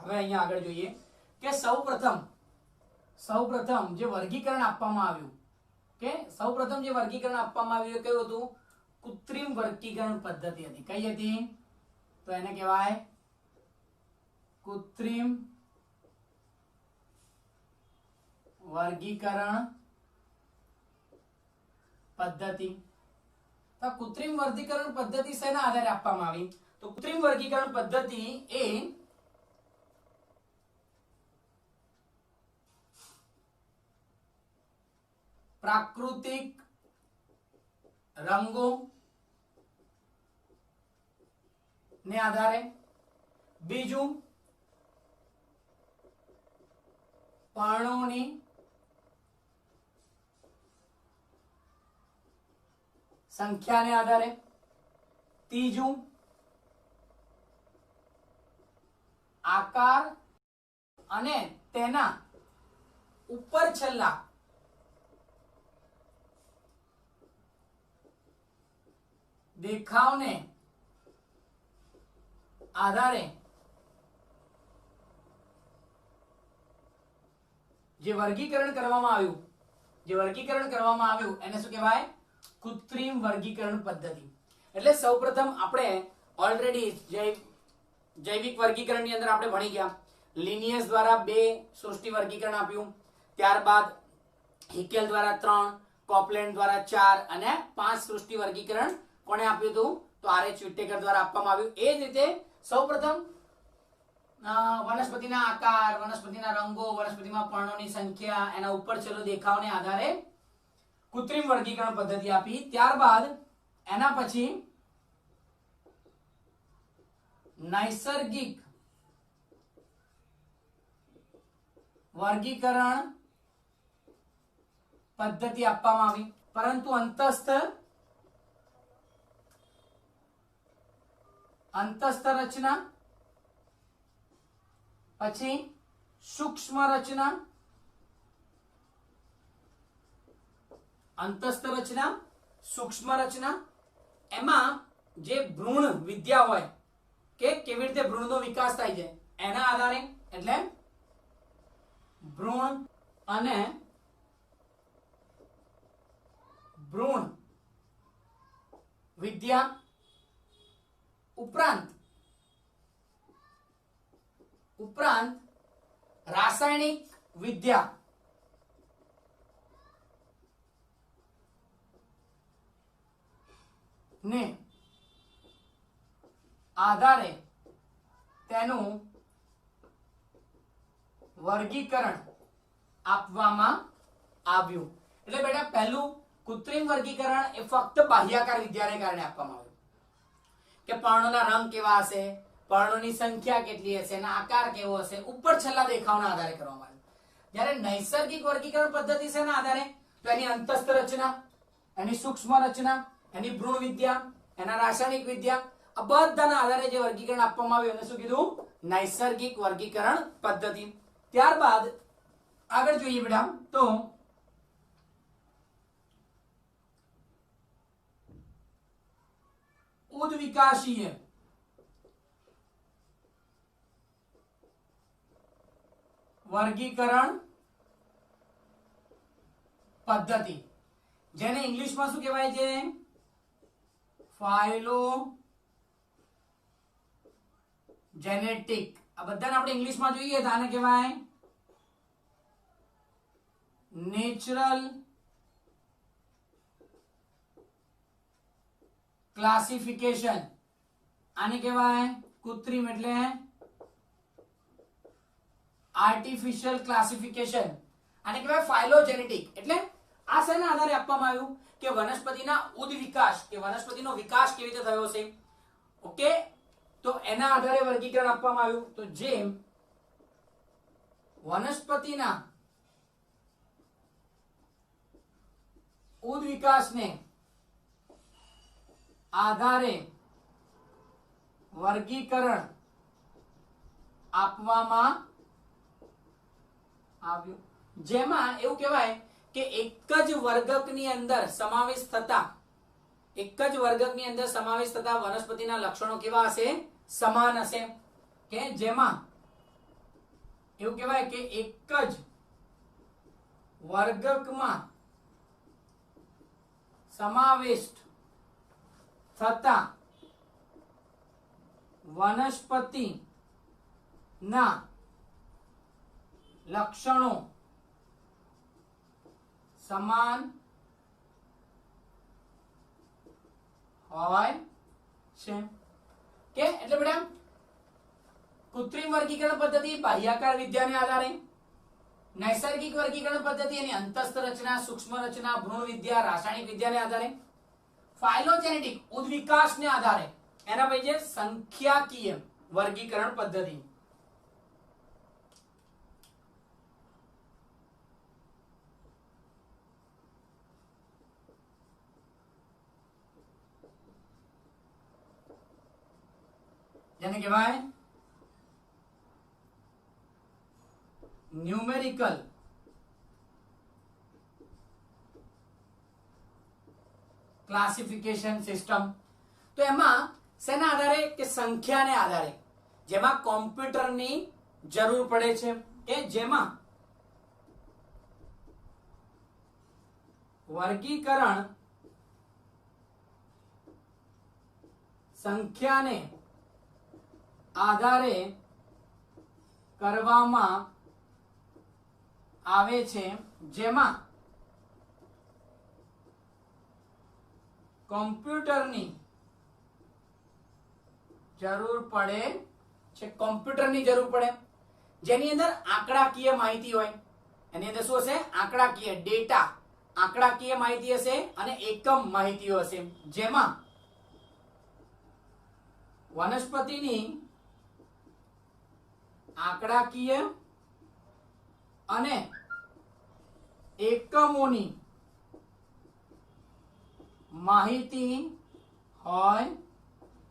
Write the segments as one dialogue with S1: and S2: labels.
S1: હવે અહીંયા આગળ જોઈએ કે સૌપ્રથમ જે વર્ગીકરણ આપવામાં આવ્યું કે સૌપ્રથમ જે વર્ગીકરણ આપવામાં આવ્યું કયું હતું? કૃત્રિમ વર્ગીકરણ પદ્ધતિ હતી. કઈ હતી? તો એને કહેવાય કૃત્રિમ વર્ગીકરણ પદ્ધતિ. તો કૃત્રિમ વર્ગીકરણ પદ્ધતિ શેના આધારે આપવામાં આવી? તો કૃત્રિમ વર્ગીકરણ પદ્ધતિ એ પ્રાકૃતિક રંગો ને આધારે, બીજું પર્ણોની સંખ્યાને આધારે, ત્રીજું આકાર અને તેના ઉપર છેલ્લા દેખાવને આધારે જે વર્ગીકરણ કરવામાં આવ્યું એને શું કહેવાય? કૃત્રિમ વર્ગીકરણ પદ્ધતિ. એટલે સૌપ્રથમ આપણે ઓલરેડી જૈવિક વર્ગીકરણની અંદર આપણે ભણી ગયા. લિનિયસ દ્વારા 2 સૃષ્ટિ વર્ગીકરણ આપ્યું, ત્યારબાદ હિકેલ દ્વારા 3, કોપલેન્ડ દ્વારા 4 અને 5 સૃષ્ટિ વર્ગીકરણ કોણે આપ્યું હતું? તો RH વિટેકર દ્વારા આપવામાં આવ્યું. એ જ રીતે સૌપ્રથમ વનસ્પતિના આકાર, વનસ્પતિના રંગો, વનસ્પતિમાં પર્ણોની સંખ્યા, એના ઉપર છેલ્લો દેખાવને આધારે કૃત્રિમ વર્ગીકરણ પદ્ધતિ આપી. ત્યારબાદ એના પછી નૈસર્ગિક વર્ગીકરણ પદ્ધતિ આપવામાં આવી, પરંતુ અંતસ્થ રચના, પછી સૂક્ષ્મ રચના, અંતસ્થ રચના, સૂક્ષ્મ રચના, એમાં જે ભ્રૂણ વિદ્યા હોય કે કેવી રીતે ભ્રૂણનો વિકાસ થાય છે એના આધારે, એટલે ભ્રૂણ અને ભ્રૂણ વિદ્યા ઉપરાંત રાસાયણિક વિદ્યા ને આધારે તેનું વર્ગીકરણ આપવામાં આવ્યું. એટલે બેટા પહેલું કૃત્રિમ વર્ગીકરણ એ ફક્ત બાહ્યાકાર વિદ્યાને કારણે આપવામાં આવ્યું કે પર્ણોના રંગ કેવા હશે, પર્ણોની સંખ્યા કેટલી હશે, એના આકાર કેવો હશે, ઉપર છેલ્લા દેખાવના આધારે કરવામાં આવ્યું. જ્યારે નૈસર્ગિક વર્ગીકરણ પદ્ધતિ છે એના આધારે, તો એની અંતસ્થ રચના, એની સૂક્ષ્મ રચના, એની ભ્રૂણ વિદ્યા, એના રાસાયણિક વિદ્યા, આ બધાના આધારે જે વર્ગીકરણ આપવામાં આવ્યું એને શું કીધું? નૈસર્ગિક વર્ગીકરણ પદ્ધતિ. ત્યારબાદ આગળ જોઈએ બેટા તો ઉદ્વિકાસીય વર્ગીકરણ પદ્ધતિ, જેને ઇંગ્લિશમાં શું કહેવાય છે? ફાઇલોજેનેટિક. આ બધાને આપણે ઇંગ્લિશમાં જોઈએ તો આને કહેવાય નેચરલ ક્લાસિફિકેશન. આને કહેવાય કૃત્રિમ એટલે આર્ટિફિશિયલ ક્લાસિફિકેશન. આને કહેવાય ફાઇલોજેનેટિક. એટલે આ શેના આધારે આપવામાં આવ્યું કે વનસ્પતિના ઉદ્વિકાસ કે વનસ્પતિનો વિકાસ કેવી રીતે થયો છે, ઓકે, તો એના આધારે વર્ગીકરણ આપવામાં આવ્યું. તો જે વનસ્પતિના ઉદ્વિકાસને આધારે વર્ગીકરણ આપવામાં આવ્યું, જેમાં એવું કહેવાય કે એક જ વર્ગકની અંદર સમાવેશ થતા વનસ્પતિના લક્ષણો કેવા હશે? સમાન હશે. કે જેમાં એવું કહેવાય કે એક જ વર્ગકમાં સમાવિષ્ટ થતા વનસ્પતિના લક્ષણો સમાન હોય છે કે એટલે બેટા કૃત્રિમ વર્ગીકરણ પદ્ધતિ બાહ્યાકાર વિદ્યાને આધારે, નૈસર્ગિક વર્ગીકરણ પદ્ધતિ એની અંતસ્થ રચના, સૂક્ષ્મ રચના, ભ્રૂણ વિદ્યા, રાસાયણિક વિદ્યાને આધારે, ફાઇલોજેનેટિક ઉદ્વિકાસને આધારે એના પછી છે સંખ્યાકીય વર્ગીકરણ પદ્ધતિ. જેને કહેવાય ન્યુમેરિકલ ક્લાસિફિકેશન સિસ્ટમ. તો એમાં શેના આધારે કે સંખ્યાને આધારે, જેમાં કોમ્પ્યુટરની જરૂર પડે છે કે જેમાં વર્ગીકરણ સંખ્યાને આધારે કરવામાં આવે છે, જેમાં કોમ્પ્યુટરની જરૂર પડે છે. કોમ્પ્યુટરની જરૂર પડે જેની અંદર આંકડાકીય માહિતી હોય. એની અંદર શું હશે? આંકડાકીય ડેટા, આંકડાકીય માહિતી હશે અને એકમ માહિતીઓ હશે, જેમાં વનસ્પતિની આંકડાકીય અને એકમોની માહિતી હોય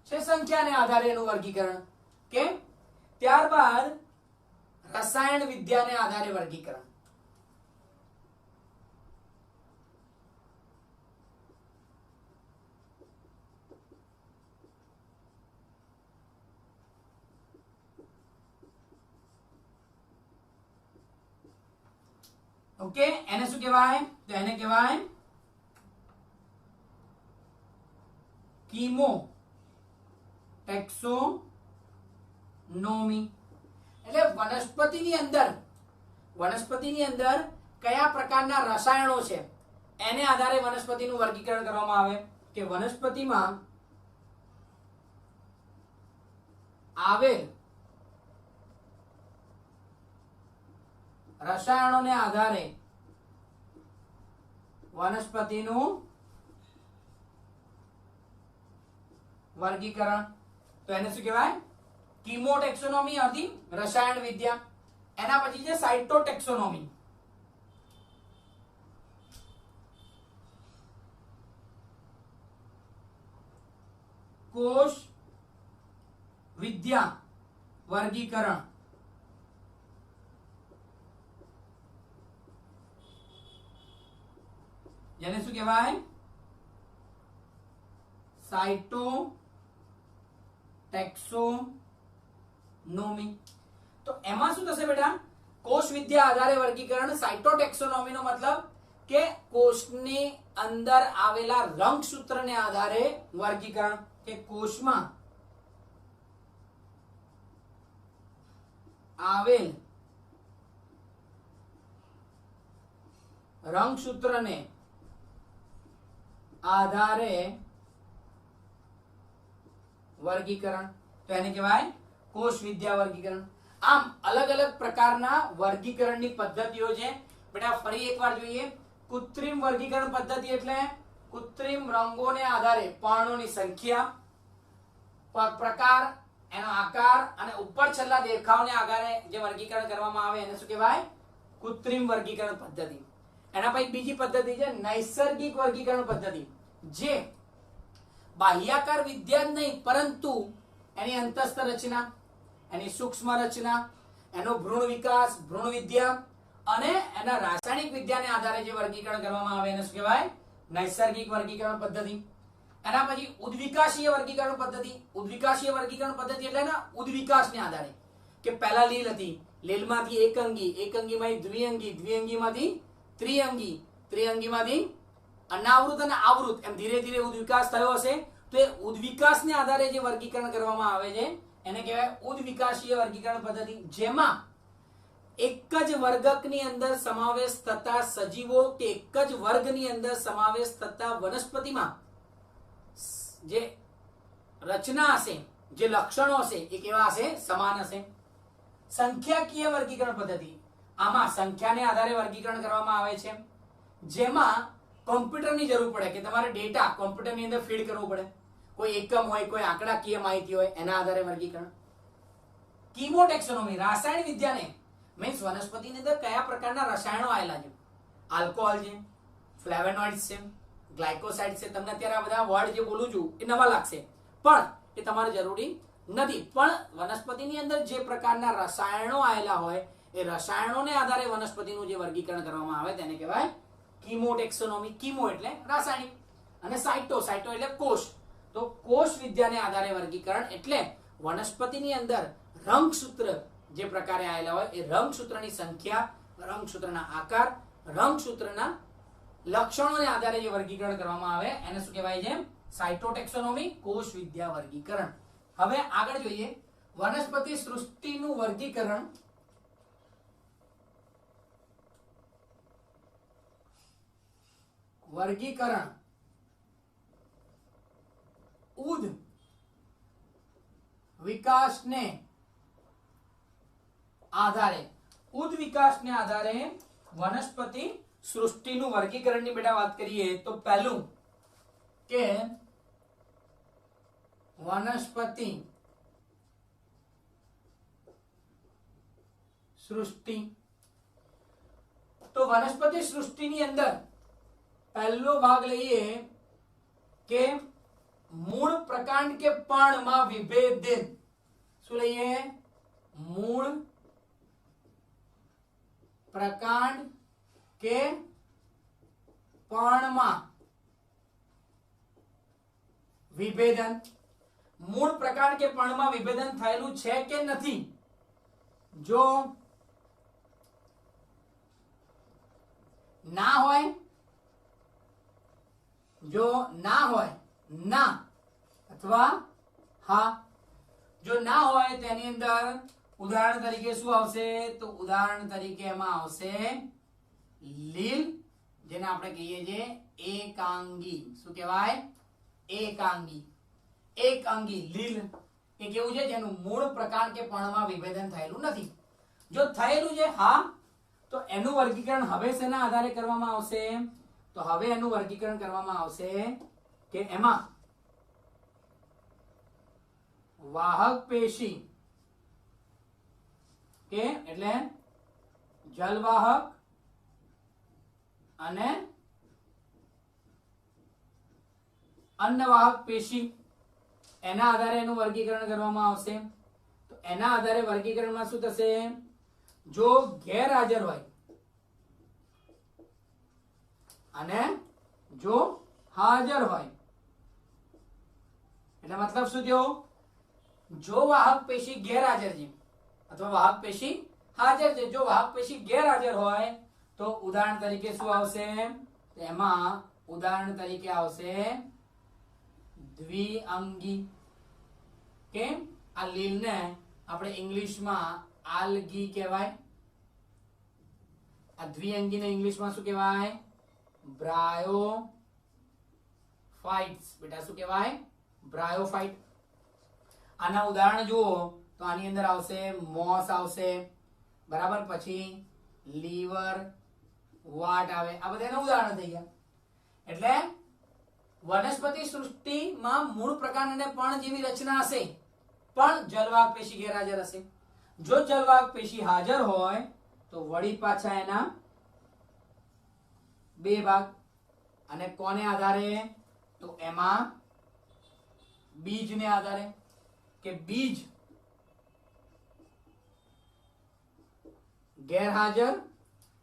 S1: છે. સંખ્યાને આધારે એનું વર્ગીકરણ કે ત્યારબાદ રસાયણ વિદ્યાને આધારે વર્ગીકરણ. ઓકે, એને શું કહેવાય? તો એને કહેવાય કીમો ટેક્સોનોમી. એટલે વનસ્પતિની અંદર કયા પ્રકારના રસાયણો છે એને આધારે વનસ્પતિનું વર્ગીકરણ કરવામાં આવે કે વનસ્પતિમાં આવેલ રસાયણોને આધારે વનસ્પતિનું વર્ગીકરણ. તો એને શું કહેવાય? કીમોટેક્સોનોમી હતી રસાયણ વિદ્યા. એના પછી છે સાઇટોટેક્સોનોમી. કોષ વિદ્યા વર્ગીકરણ. જેને શું કહેવાય? સાઇટોટેક્સોનોમી. તો એમાં શું થશે બેટા? કોષ વિદ્યા આધારે વર્ગીકરણ. સાઇટોટેક્સોનોમી નો મતલબ કે કોષની અંદર આવેલા રંગસૂત્રને આધારે વર્ગીકરણ, કે કોષમાં આવેલ રંગસૂત્રને આધારે વર્ગીકરણ. તો એને કહેવાય કોષ વિદ્યા વર્ગીકરણ. આમ અલગ અલગ પ્રકારના વર્ગીકરણની પદ્ધતિઓ છે બેટા. ફરી એકવાર જોઈએ. કૃત્રિમ વર્ગીકરણ પદ્ધતિ એટલે કૃત્રિમ રંગોને આધારે પર્ણોની સંખ્યા, પ્રકાર, એનો આકાર અને ઉપર છેલ્લા દેખાવને આધારે જે વર્ગીકરણ કરવામાં આવે એને શું કહેવાય? કૃત્રિમ વર્ગીકરણ પદ્ધતિ. એના પછી બીજી પદ્ધતિ છે નૈસર્ગિક વર્ગીકરણ પદ્ધતિ, જે બાહ્યાકાર વિદ્યા જ નહીં પરંતુ એની અંતસ્થ રચના, એની સૂક્ષ્મ રચના, એનો ભ્રૂણ વિકાસ, ભ્રૂણ વિદ્યા અને એના રાસાયણિક વિદ્યાને આધારે જે વર્ગીકરણ કરવામાં આવે એને શું કહેવાય? નૈસર્ગિક વર્ગીકરણ પદ્ધતિ. એના પછી ઉદ્વિકાસીય વર્ગીકરણ પદ્ધતિ. ઉદ્વિકાસીય વર્ગીકરણ પદ્ધતિ એટલે ઉદ્વિકાસને આધારે કે પહેલા લીલ હતી, લીલમાંથી એકંગી, એકંગીમાંથી દ્વિઅંગી, દ્વિઅંગીમાંથી ત્રિઅંગી, ત્રિઅંગીમાંથી અનાવૃત અને આવૃત, એમ ધીરે ધીરે ઉદ્વિકાસ થયો હશે. તો એ ઉદ્વિકાસને આધારે જે વર્ગીકરણ કરવામાં આવે છે એને કહેવાય ઉદ્વિકાસીય વર્ગીકરણ પદ્ધતિ, જેમાં એક જ વર્ગકની અંદર સમાવેશ થતા સજીવો કે એક જ વર્ગની અંદર સમાવેશ થતા વનસ્પતિમાં જે રચના હશે, જે લક્ષણો હશે એ કેવા હશે? સમાન હશે. સંખ્યાકીય વર્ગીકરણ પદ્ધતિ, આમાં સંખ્યાને આધારે વર્ગીકરણ કરવામાં આવે છે, જેમાં કોમ્પ્યુટરની જરૂર પડે કે તમારે ડેટા કોમ્પ્યુટરની અંદર ફીડ કરવું પડે, કોઈ એકમ હોય, કોઈ આંકડાકીય માહિતી હોય, એના આધારે વર્ગીકરણ. કીમોટેક્સોનોમી, રાસાયણિક વિદ્યાને મીન્સ વનસ્પતિની અંદર કયા પ્રકારના રસાયણો આવેલા છે, આલ્કોહોલ છે, ફ્લેવોનોઇડ્સ છે, ગ્લાયકોસાઇડ્સ છે. તમને અત્યારે આ બધા વર્ડ જે બોલું છું એ નવા લાગશે, પણ એ તમારે જરૂરી નથી. પણ વનસ્પતિની અંદર જે પ્રકારના રસાયણો આવેલા હોય એ રસાયણોને આધારે વનસ્પતિનું જે વર્ગીકરણ કરવામાં આવે તેને કહેવાય કીમોટેક્સોનોમી. કીમો એટલે રાસાયણિક અને સાઇટો, સાઇટો એટલે કોષ. તો કોષ વિદ્યાને આધારે વર્ગીકરણ એટલે વનસ્પતિની અંદર રંગસૂત્ર જે પ્રકારે આવેલા હોય એ રંગસૂત્રની સંખ્યા, રંગસૂત્રના આકાર, રંગસૂત્રના લક્ષણોને આધારે જે વર્ગીકરણ કરવામાં આવે એને શું કહેવાય છે? સાઇટોટેક્સોનોમી, કોષ વિદ્યા વર્ગીકરણ. હવે આગળ જોઈએ વનસ્પતિ સૃષ્ટિનું વર્ગીકરણ. વર્ગીકરણ ઉદ વિકાસને આધારે, ઉદ વિકાસને આધારે વનસ્પતિ સૃષ્ટિનું વર્ગીકરણની બેટા વાત કરીએ તો પહેલું કે વનસ્પતિ સૃષ્ટિ. તો વનસ્પતિ સૃષ્ટિની અંદર પહેલો ભાગ લઈએ કે મૂળ પ્રકાંડ કે પર્ણમાં વિભેદન. શું લઈએ? મૂળ પ્રકાંડ કે પર્ણમાં વિભેદન. મૂળ પ્રકાંડ કે પર્ણમાં વિભેદન થયેલું છે કે નથી? જો ના હોય, જો ના હોય ના અથવા હા. જો ના હોય તેની અંદર ઉદાહરણ તરીકે શું આવશે? તો ઉદાહરણ તરીકે એમાં આવશે લીલ, જેને આપણે કહીએ છીએ એકાંગી. શું કહેવાય? એકાંગી. એકાંગી લીલ એ કેવું છે? જેનું મૂળ પ્રકાંડ કે પર્ણમાં વિભેદન થયેલું નથી. જો થયેલું છે હા, તો એનું વર્ગીકરણ હવે શેના આધારે કરવામાં આવશે? તો હવે એનું વર્ગીકરણ કરવામાં આવશે કે એમાં વાહક પેશી કે એટલે જલવાહક અને અન્નવાહક પેશી, એના આધારે એનું વર્ગીકરણ કરવામાં આવશે. તો એના આધારે વર્ગીકરણમાં શું થશે? જો ગેરહાજર હોય અને જો હાજર હોય, એટલે મતલબ શું થયો? જો વાહક પેશી ગેરહાજર છે અથવા વાહક પેશી હાજર છે. જો વાહક પેશી ગેરહાજર હોય તો ઉદાહરણ તરીકે શું આવશે? એમાં ઉદાહરણ તરીકે આવશે દ્વિઅંગી. કે આ લીલને આપણે ઇંગ્લિશમાં આલ્ગી કહેવાય. આ દ્વિઅંગીને ઇંગ્લિશમાં શું કહેવાય? બ્રાયોફાઇટ્સ. બેટા શું કહેવાય? બ્રાયોફાઇટ. આના ઉદાહરણ જુઓ તો આની અંદર આવશે મોસ આવશે, બરાબર, પછી લીવર વાટ આવે. આ બધાના ઉદાહરણ થઈ ગયા. એટલે વનસ્પતિ સૃષ્ટિમાં મૂળ પ્રકાંડ અને પર્ણ જેવી રચના હશે, પણ જલવાહક પેશી ગેરહાજર હશે. જો જલવાહક પેશી હાજર હોય તો વળી પાછા એના બે ભાગ. અને કોને આધારે? તો એમાં બીજને આધારે, કે બીજ ગેરહાજર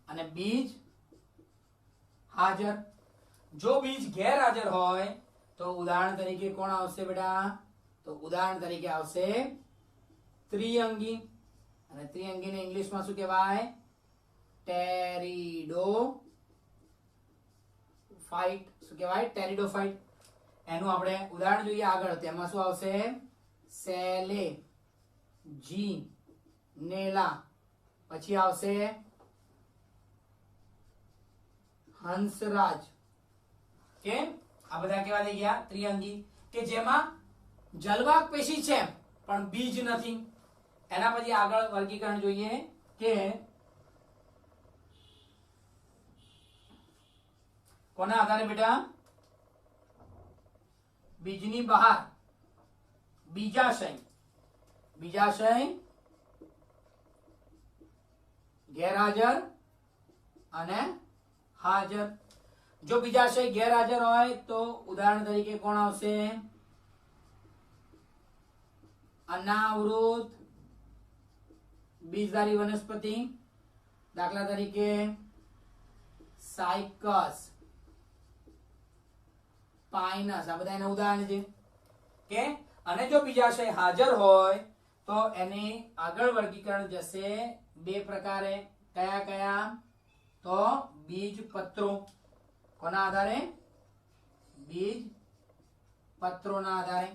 S1: અને બીજ હાજર. જો બીજ ગેરહાજર હોય તો ઉદાહરણ તરીકે કોણ આવશે બેટા? તો ઉદાહરણ તરીકે આવશે ત્રિઅંગી. અને ત્રિઅંગીને ઇંગ્લિશમાં શું કહેવાય? ટેરિડોફાઇટ. શું કહેવાય? ટેરિડોફાઇટ. એનું આપણે ઉદાહરણ જોઈએ આગળ. તેમાં શું આવશે? સેલે, જી નેલા, પછી આવશે હંસરાજ. કે આ બધા કેવા થઈ ગયા? ત્રિઅંગી. કે જેમાં જલવાહક પેશી છે પણ બીજ નથી. એના પછી આગળ વર્ગીકરણ જોઈએ કે કોના આધારે બેટા? બીજની બહાર બીજાશય, બીજાશય ગેરહાજર અને હાજર. જો બીજાશય ગેરહાજર હોય તો ઉદાહરણ તરીકે કોણ આવશે? અનાવૃત બીજધારી વનસ્પતિ, દાખલા તરીકે સાયકસ, પાઇનસ. આ બધા એના ઉદાહરણ છે. કે અને જો બીજાશય હાજર હોય તો એની આગળ વર્ગીકરણ જશે બે પ્રકારે. કયા કયા? તો બીજ પત્રો. કોના આધારે? બીજ પત્રોના આધારે.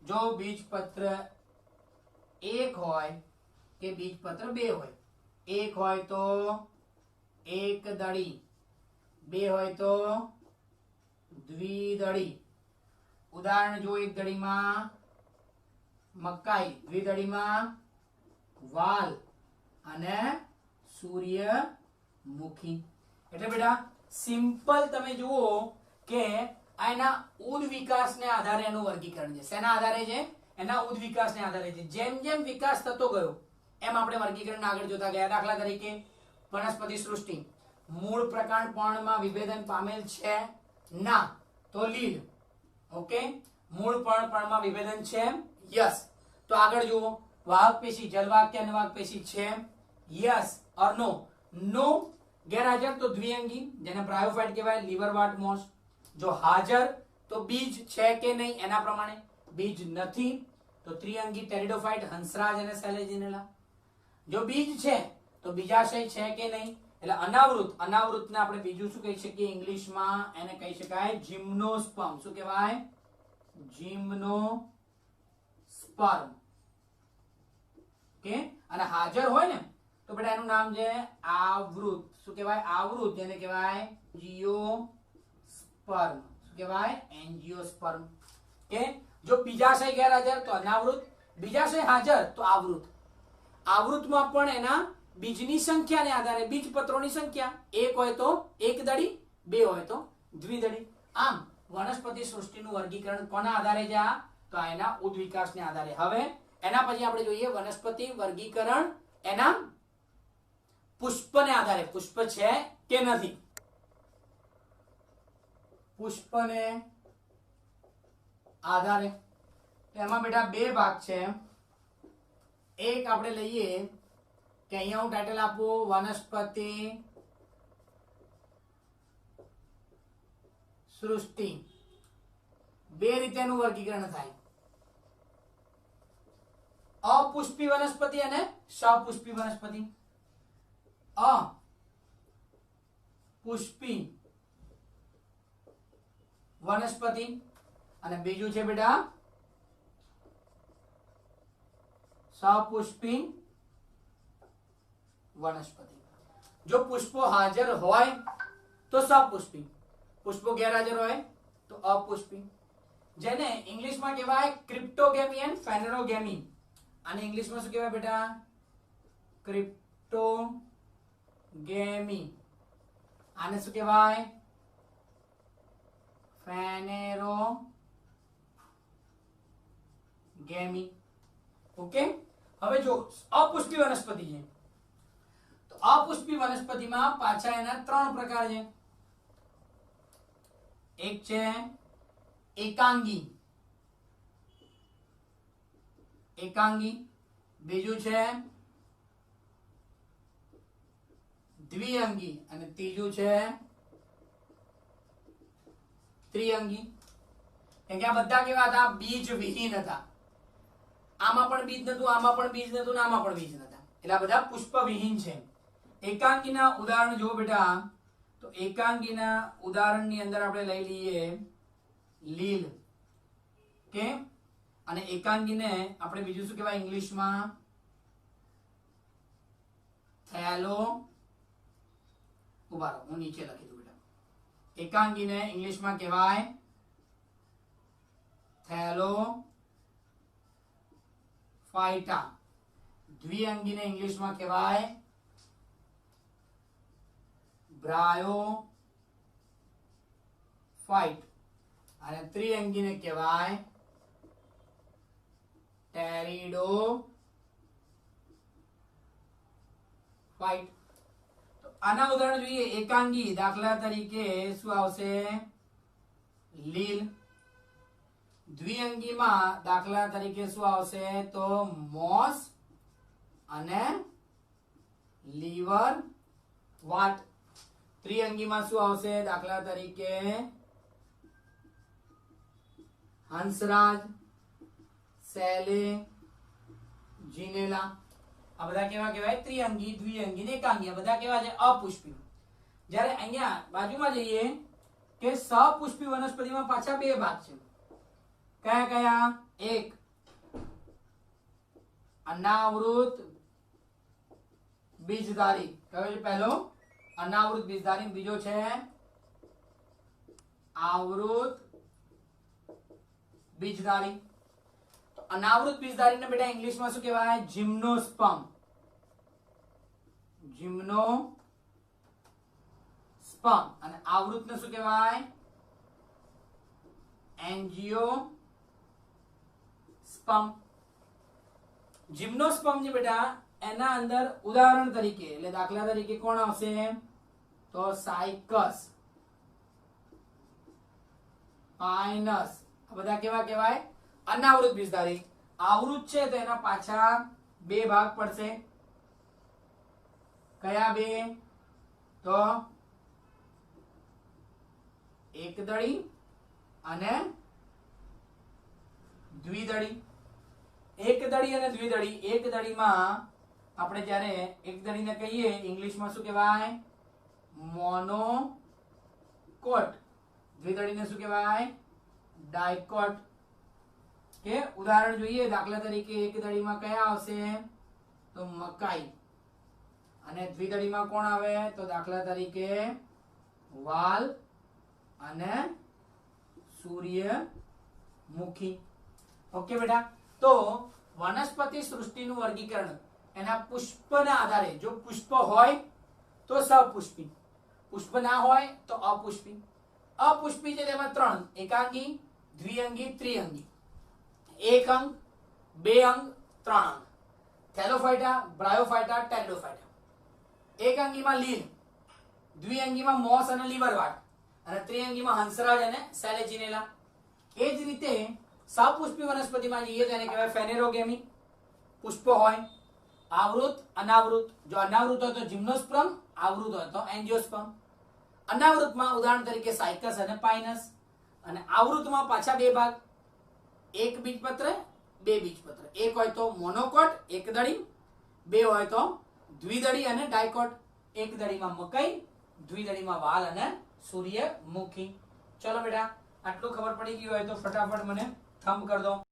S1: જો બીજપત્ર એક હોય કે બીજપત્ર બે હોય. એક હોય તો એક દળી, બે હોય તો દ્વિદળી. ઉદાહરણ જો એક દળીમાં મકાઈ, દ્વિદળીમાં વાલ અને સૂર્યમુખી. એટલે બેટા સિમ્પલ તમે જુઓ કે આ એના ઉદ વિકાસને આધારે એનું વર્ગીકરણ છે. શેના આધારે છે? એના ઉદ વિકાસને આધારે છે. જેમ જેમ વિકાસ થતો ગયો એમ આપણે વર્ગીકરણ આગળ જોતા ગયા. દાખલા તરીકે વનસ્પતિ સૃષ્ટિ મૂળ પ્રકાંડપર્ણમાં વિભેદન પામેલ છે? ના. તો લીલ. ઓકે, મૂળ પર્ણપર્ણમાં વિભેદન છે? યસ. તો આગળ જુઓ. વાહક પેશી જલવાહક કે અનવાહક પેશી છે? યસ ઓર નો? નો. ગેરહાજર તો દ્વિઅંગી જેને બ્રાયોફાઇટ કહેવાય, લીવરવાર્ટ મોસ. જો હાજર તો બીજ છે કે નહીં એના પ્રમાણે. બીજ નથી તો ત્રિઅંગી ટેરિડોફાઇટ, હંસરાજ અને સેલેજિનેલા. જો બીજ છે તો બીજાશય છે કે નહીં. એટલે અનાવૃત. અનાવૃતને આપણે બીજું શું કહી શકીએ? ઇંગ્લિશમાં એને કહી શકાય જિમ્નોસ્પર્મ. શું કહેવાય? જિમ્નોસ્પર્મ. કે અને હાજર હોય ને તો બેટા એનું નામ છે આવૃત. શું કહેવાય? આવૃત. જેને કહેવાય એન્જિયોસ્પર્મ. શું કહેવાય? એન્જિયોસ્પર્મ. કે જો બીજાશય ગેરહાજર તો અનાવૃત, બીજાશય હાજર તો આવૃત. આવૃતમાં પણ એના બીજની સંખ્યાને આધારે બીજપત્રોની સંખ્યા એક હોય તો એક દળી, બે હોય તો દ્વિદળી. આમ વનસ્પતિ સૃષ્ટિનું વર્ગીકરણ કોના આધારે છે? તો એના ઉદ વિકાસને આધારે. હવે એના પછી આપણે જોઈએ વનસ્પતિ વર્ગીકરણ એના પુષ્પને આધારે. પુષ્પ છે કે નથી? પુષ્પને આધારે એમાં બેટા બે ભાગ છે. એક આપણે લઈએ કે અહીંયા હું ટાઇટલ આપું વનસ્પતિ સૃષ્ટિ. બે રીતે એનું વર્ગીકરણ થાય. અપુષ્પી વનસ્પતિ અને સપુષ્પી વનસ્પતિ. અપુષ્પી વનસ્પતિ અને બીજું છે બેટા સપુષ્પી વનસ્પતિ. જો પુષ્પો હાજર હોય તો સપુષ્પી, પુષ્પો ગેરહાજર હોય તો અપુષ્પી. જેને ઇંગ્લિશમાં કહેવાય ક્રિપ્ટોગેમી એન્ડ ફેનેરોગેમી. આને ઇંગ્લિશમાં શું કહેવાય બેટા? ક્રિપ્ટોગેમી. આને શું કહેવાય? ફેનેરોગેમી. ઓકે. હવે જો અપુષ્પી વનસ્પતિ છે તો અપુષ્પી વનસ્પતિમાં પાછા એના ત્રણ પ્રકાર છે. એક છે એકાંગી, એકાંગી. બીજું છે દ્વિઅંગી અને ત્રીજું છે ત્રિઅંગી. કેમ કે આ બધા કેવા હતા? બીજ વિહીન હતા. આમાં પણ બીજ નતું, આમાં પણ બીજ નતું, આમાં પણ બીજ નતા. એટલે આ બધા પુષ્પવિહીન છે. એકાંગીના ઉદાહરણ જો બેટા, તો એકાંગીના ઉદાહરણની અંદર આપણે લઈ લઈએ લીલ, કે અને એકાંગીને આપણે બીજું શું કહેવાય ઇંગ્લિશમાં? થેલો. ઉભા રહો, હું નીચે લખી દઉં બેટા. એકાંગીને ઇંગ્લિશમાં કહેવાય થેલો ફાઇટા. દ્વિઅંગીને ઇંગ્લિશમાં કહેવાય બ્રાયો ફાઇટ. અને ત્રિઅંગીને કહેવાય ટેરિડો ફાઇટ. તો આના ઉદાહરણ જોઈએ. એકાંગી દાખલા તરીકે શું આવશે? લીલ. દ્વિઅંગીમાં દાખલા તરીકે શું આવશે? તો મોસ અને લીવર વાટ. ત્રિઅંગીમાં શું આવશે? દાખલા તરીકે હંસરાજ, સેલે, જીનેલા. આ બધા કેવા કહેવાય? ત્રિઅંગી, દ્વિઅંગી ને એકાંગી. આ બધા કેવા છે? અપુષ્પી. જ્યારે અહીંયા બાજુમાં જઈએ કે સપુષ્પી વનસ્પતિમાં પાછા બે ભાગ છે. કયા કયા? એક અનાવૃત બીજધારી. કયો છે પહેલો? અનાવૃત બીજધારી. બીજો છે આવૃત બીજધારી. તો અનાવૃત બીજધારીને બેટા ઇંગ્લિશમાં શું કહેવાય? જિમ્નોસ્પર્મ. જિમ્નોસ્પર્મ. અને આવૃતને શું કહેવાય? એન્જિયોસ્પર્મ. જિમ્નોસ્પર્મ છે બેટા, એના અંદર ઉદાહરણ તરીકે એટલે દાખલા તરીકે કોણ આવશે? તો સાયકસ, પાઇનસ. આ બધા કેવા કહેવાય? અનાવૃત બીજધારી. આવૃત છે તો એના પાછા બે ભાગ પડશે. કયા બે? તો એકદળી અને દ્વિદળી. એકદળી અને દ્વિદળી. એકદળીમાં આપણે જ્યારે એકદળીને કહીએ ઇંગ્લિશમાં શું કહેવાય? મોનોકોટ. દ્વિદળીને શું કહેવાય? ડાયકોટ. કે ઉદાહરણ જોઈએ. દાખલા તરીકે એકદળીમાં કયા આવશે? તો મકાઈ. અને દ્વિદળીમાં કોણ આવે? તો દાખલા તરીકે વાલ અને સૂર્યમુખી. ઓકે બેટા. તો વનસ્પતિ સૃષ્ટિનું વર્ગીકરણ એના પુષ્પના આધારે. જો પુષ્પ હોય તો સપુષ્પી, પુષ્પ ના હોય તો અપુષ્પી. અપુષ્પી છે તેમાં ત્રણ: એકાંગી, દ્વિઅંગી, ત્રિઅંગી. એક અંગ, બે અંગ, ત્રણ અંગ. થેલોફાઇટા, બ્રાયોફાઇટા, ટેરિડોફાઇટા. એકાંગીમાં લીલ, દ્વિઅંગીમાં મોસ અને લીવરવાટ, અને ત્રિઅંગીમાં હંસરાજ અને સેલેજિનેલા. એ જ રીતે સપુષ્પી વનસ્પતિમાં જઈએ તો એને કહેવાય ફેનેરોગેમી. પુષ્પ હોય. આવૃત, અનાવૃત. જો અનાવૃત હોય તો જિમ્નોસ્પર્મ, આવૃત હોય તો એન્જિયોસ્પર્મ. અનાવૃતમાં ઉદાહરણ તરીકે સાયકસ અને પાઇનસ. અને આવૃતમાં પાછા બે ભાગ: એક બીજપત્ર, બે બીજપત્ર. એક હોય તો મોનોકોટ, એકદળી. બે હોય તો દ્વિદળી અને ડાયકોટ. એકદળીમાં મકઈ, દ્વિદળીમાં વાલ અને સૂર્યમુખી. ચલો બેટા, આટલું ખબર પડી ગયું હોય તો ફટાફટ મને થંબ કરી દો.